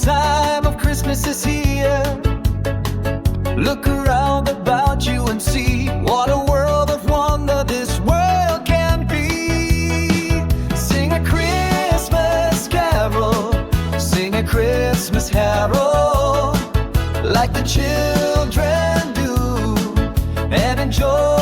time of Christmas is here. Look around about you and see what a world of wonder this world can be. Sing a Christmas carol, sing a Christmas carol, like the children do, and enjoy